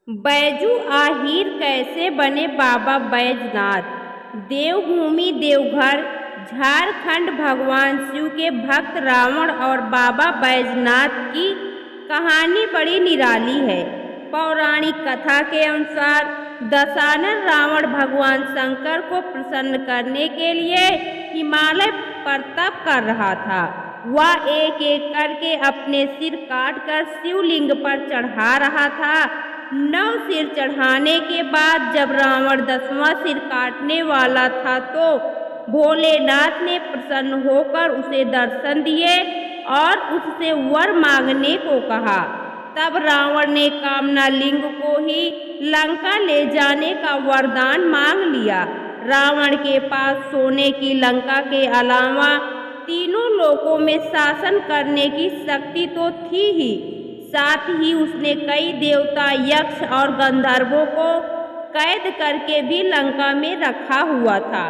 बैजू आहिर कैसे बने बाबा बैजनाथ। देवभूमि देवघर झारखंड। भगवान शिव के भक्त रावण और बाबा बैजनाथ की कहानी बड़ी निराली है। पौराणिक कथा के अनुसार दशानन रावण भगवान शंकर को प्रसन्न करने के लिए हिमालय पर तप कर रहा था। वह एक एक करके अपने सिर काटकर शिवलिंग पर चढ़ा रहा था। 9 सिर चढ़ाने के बाद जब रावण 10वां सिर काटने वाला था तो भोलेनाथ ने प्रसन्न होकर उसे दर्शन दिए और उससे वर मांगने को कहा। तब रावण ने कामना लिंग को ही लंका ले जाने का वरदान मांग लिया। रावण के पास सोने की लंका के अलावा तीनों लोकों में शासन करने की शक्ति तो थी ही, साथ ही उसने कई देवता, यक्ष और गंधर्वों को कैद करके भी लंका में रखा हुआ था।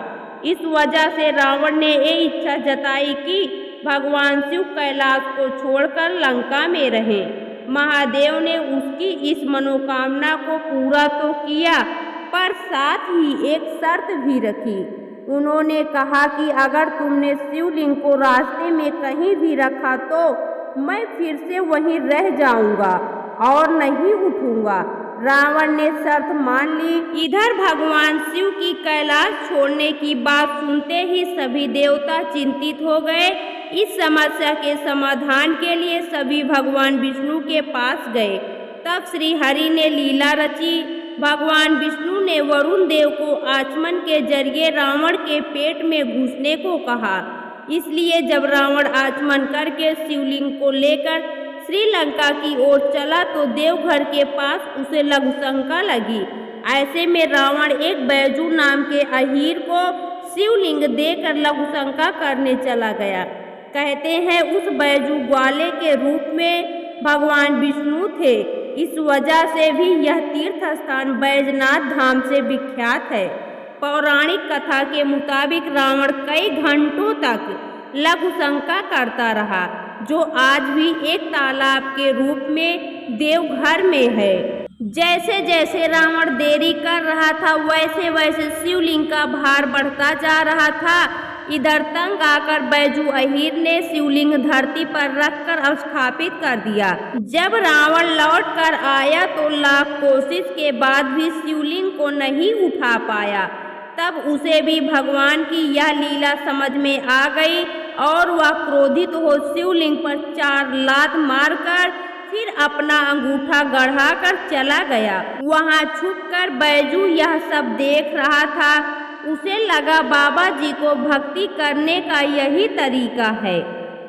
इस वजह से रावण ने ये इच्छा जताई कि भगवान शिव कैलाश को छोड़कर लंका में रहें। महादेव ने उसकी इस मनोकामना को पूरा तो किया, पर साथ ही एक शर्त भी रखी। उन्होंने कहा कि अगर तुमने शिवलिंग को रास्ते में कहीं भी रखा तो मैं फिर से वहीं रह जाऊंगा और नहीं उठूंगा। रावण ने शर्त मान ली। इधर भगवान शिव की कैलाश छोड़ने की बात सुनते ही सभी देवता चिंतित हो गए। इस समस्या के समाधान के लिए सभी भगवान विष्णु के पास गए। तब श्री हरि ने लीला रची। भगवान विष्णु ने वरुण देव को आचमन के जरिए रावण के पेट में घुसने को कहा। इसलिए जब रावण आचमन करके शिवलिंग को लेकर श्रीलंका की ओर चला तो देवघर के पास उसे लघु शंका लगी। ऐसे में रावण एक बैजू नाम के अहीर को शिवलिंग देकर लघु शंका करने चला गया। कहते हैं उस बैजू ग्वाले के रूप में भगवान विष्णु थे। इस वजह से भी यह तीर्थ स्थान बैजनाथ धाम से विख्यात है। पौराणिक कथा के मुताबिक रावण कई घंटों तक लघु शंका करता रहा, जो आज भी एक तालाब के रूप में देवघर में है। जैसे जैसे रावण देरी कर रहा था वैसे वैसे शिवलिंग का भार बढ़ता जा रहा था। इधर तंग आकर बैजू अहीर ने शिवलिंग धरती पर रखकर स्थापित कर दिया। जब रावण लौट कर आया तो लाख कोशिश के बाद भी शिवलिंग को नहीं उठा पाया। तब उसे भी भगवान की यह लीला समझ में आ गई और वह क्रोधित हो शिवलिंग पर 4 लात मारकर फिर अपना अंगूठा गढ़ाकर चला गया। वहां छुपकर बैजू यह सब देख रहा था। उसे लगा बाबा जी को भक्ति करने का यही तरीका है।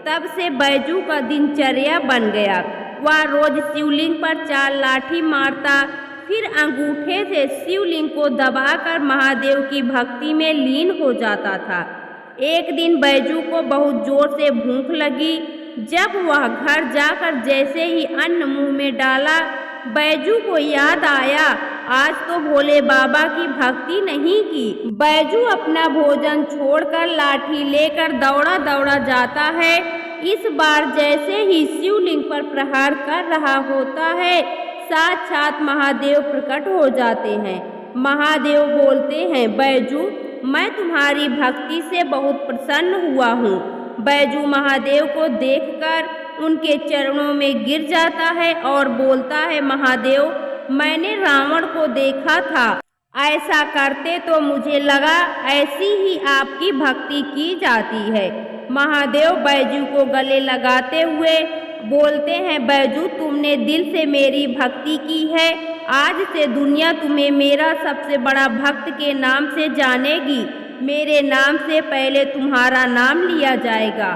तब से बैजू का दिनचर्या बन गया। वह रोज शिवलिंग पर 4 लाठी मारता, फिर अंगूठे से शिवलिंग को दबाकर महादेव की भक्ति में लीन हो जाता था। एक दिन बैजू को बहुत जोर से भूख लगी। जब वह घर जाकर जैसे ही अन्न मुंह में डाला, बैजू को याद आया आज तो भोले बाबा की भक्ति नहीं की। बैजू अपना भोजन छोड़कर लाठी लेकर दौड़ा दौड़ा जाता है। इस बार जैसे ही शिवलिंग पर प्रहार कर रहा होता है, साक्षात महादेव प्रकट हो जाते हैं। महादेव बोलते हैं, बैजू मैं तुम्हारी भक्ति से बहुत प्रसन्न हुआ हूँ। बैजू महादेव को देखकर उनके चरणों में गिर जाता है और बोलता है, महादेव मैंने रावण को देखा था, ऐसा करते तो मुझे लगा ऐसी ही आपकी भक्ति की जाती है। महादेव बैजू को गले लगाते हुए बोलते हैं, बैजू तुमने दिल से मेरी भक्ति की है। आज से दुनिया तुम्हें मेरा सबसे बड़ा भक्त के नाम से जानेगी। मेरे नाम से पहले तुम्हारा नाम लिया जाएगा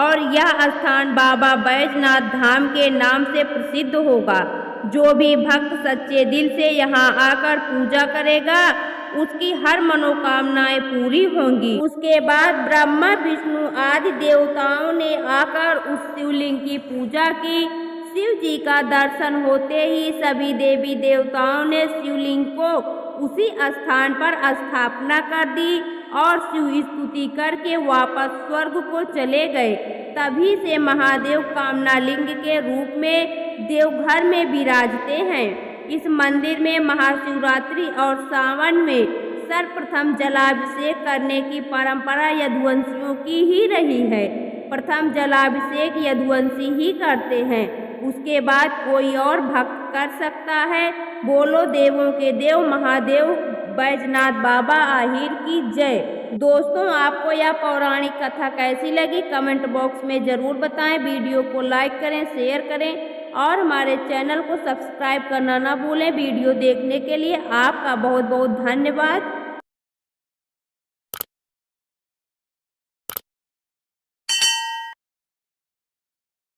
और यह स्थान बाबा बैजनाथ धाम के नाम से प्रसिद्ध होगा। जो भी भक्त सच्चे दिल से यहाँ आकर पूजा करेगा उसकी हर मनोकामनाएं पूरी होंगी। उसके बाद ब्रह्मा विष्णु आदि देवताओं ने आकर उस शिवलिंग की पूजा की। शिव जी का दर्शन होते ही सभी देवी देवताओं ने शिवलिंग को उसी स्थान पर स्थापना कर दी और शिव स्तुति करके वापस स्वर्ग को चले गए। तभी से महादेव कामना लिंग के रूप में देवघर में विराजते हैं। इस मंदिर में महाशिवरात्रि और सावन में सर्वप्रथम जलाभिषेक करने की परंपरा यदुवंशियों की ही रही है। प्रथम जलाभिषेक यदुवंशी ही करते हैं, उसके बाद कोई और भक्त कर सकता है। बोलो देवों के देव महादेव बैजनाथ बाबा आहिर की जय। दोस्तों, आपको यह पौराणिक कथा कैसी लगी कमेंट बॉक्स में ज़रूर बताएं। वीडियो को लाइक करें, शेयर करें और हमारे चैनल को सब्सक्राइब करना ना भूलें। वीडियो देखने के लिए आपका बहुत बहुत धन्यवाद।